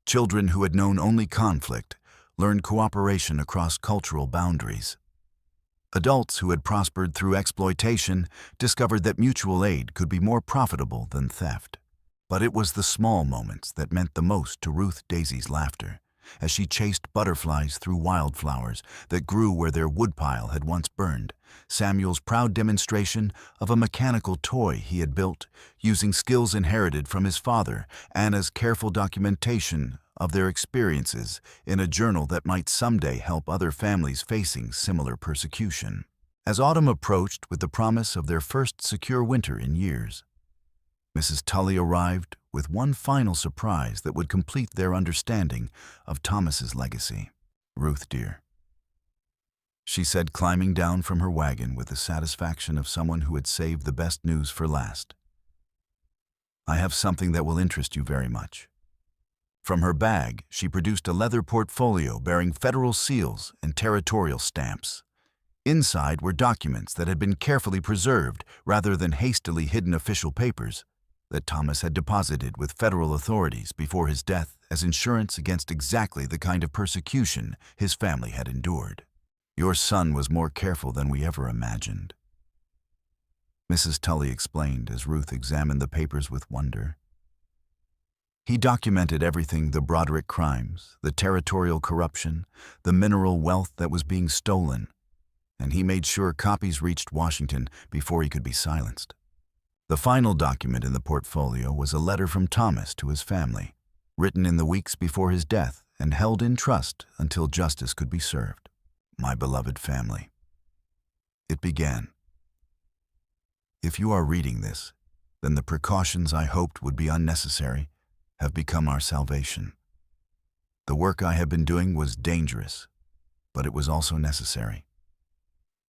Children who had known only conflict learned cooperation across cultural boundaries. Adults who had prospered through exploitation discovered that mutual aid could be more profitable than theft. But it was the small moments that meant the most to Ruth Daisy's laughter, as she chased butterflies through wildflowers that grew where their woodpile had once burned, Samuel's proud demonstration of a mechanical toy he had built using skills inherited from his father, Anna's careful documentation of their experiences in a journal that might someday help other families facing similar persecution. As autumn approached with the promise of their first secure winter in years, Mrs. Tully arrived with one final surprise that would complete their understanding of Thomas's legacy. "Ruth, dear," she said, climbing down from her wagon with the satisfaction of someone who had saved the best news for last, "I have something that will interest you very much." From her bag, she produced a leather portfolio bearing federal seals and territorial stamps. Inside were documents that had been carefully preserved rather than hastily hidden official papers that Thomas had deposited with federal authorities before his death as insurance against exactly the kind of persecution his family had endured. "Your son was more careful than we ever imagined," Mrs. Tully explained as Ruth examined the papers with wonder. "He documented everything: the Broderick crimes, the territorial corruption, the mineral wealth that was being stolen, and he made sure copies reached Washington before he could be silenced." The final document in the portfolio was a letter from Thomas to his family, written in the weeks before his death and held in trust until justice could be served. "My beloved family," it began, "if you are reading this, then the precautions I hoped would be unnecessary have become our salvation. The work I have been doing was dangerous, but it was also necessary.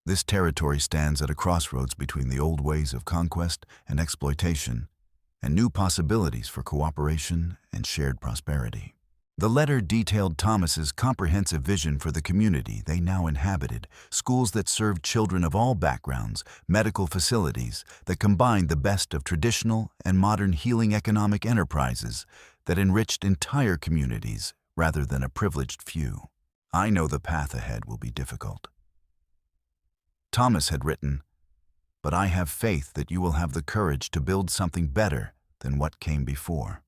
This territory stands at a crossroads between the old ways of conquest and exploitation and new possibilities for cooperation and shared prosperity." The letter detailed Thomas's comprehensive vision for the community they now inhabited: schools that served children of all backgrounds, medical facilities that combined the best of traditional and modern healing, economic enterprises that enriched entire communities rather than a privileged few. "I know the path ahead will be difficult," Thomas had written, "but I have faith that you will have the courage to build something better than what came before.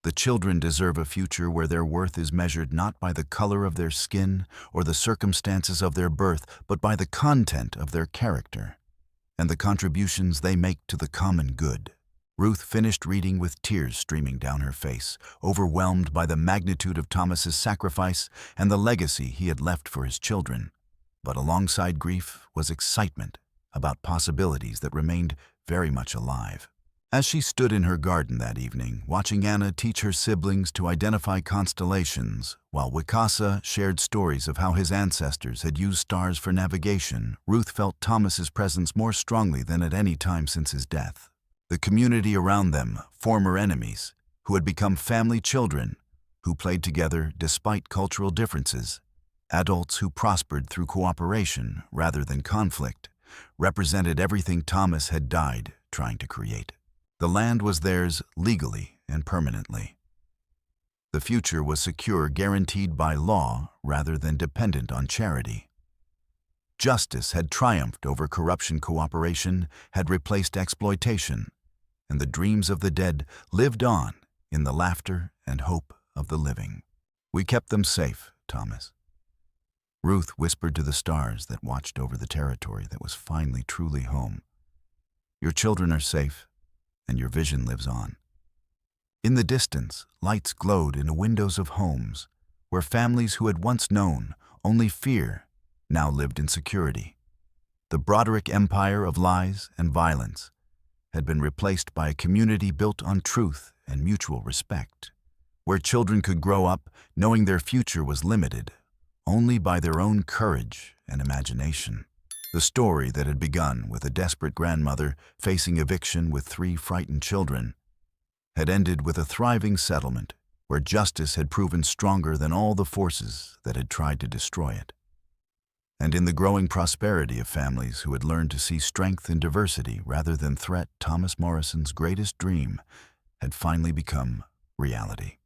The children deserve a future where their worth is measured not by the color of their skin or the circumstances of their birth, but by the content of their character and the contributions they make to the common good." Ruth finished reading with tears streaming down her face, overwhelmed by the magnitude of Thomas's sacrifice and the legacy he had left for his children. But alongside grief was excitement about possibilities that remained very much alive. As she stood in her garden that evening, watching Anna teach her siblings to identify constellations, while Wicasa shared stories of how his ancestors had used stars for navigation, Ruth felt Thomas's presence more strongly than at any time since his death. The community around them, former enemies, who had become family children, who played together despite cultural differences, adults who prospered through cooperation rather than conflict, represented everything Thomas had died trying to create. The land was theirs legally and permanently, The future was secure, guaranteed by law rather than dependent on charity. Justice had triumphed over corruption. Cooperation had replaced exploitation, and the dreams of the dead lived on in the laughter and hope of the living. "We kept them safe, Thomas," Ruth whispered to the stars that watched over the territory that was finally truly home. "Your children are safe, and your vision lives on." In the distance, lights glowed in the windows of homes where families who had once known only fear now lived in security. The Broderick empire of lies and violence had been replaced by a community built on truth and mutual respect, where children could grow up knowing their future was limited only by their own courage and imagination. The story that had begun with a desperate grandmother facing eviction with 3 frightened children had ended with a thriving settlement where justice had proven stronger than all the forces that had tried to destroy it. And in the growing prosperity of families who had learned to see strength in diversity rather than threat, Thomas Morrison's greatest dream had finally become reality.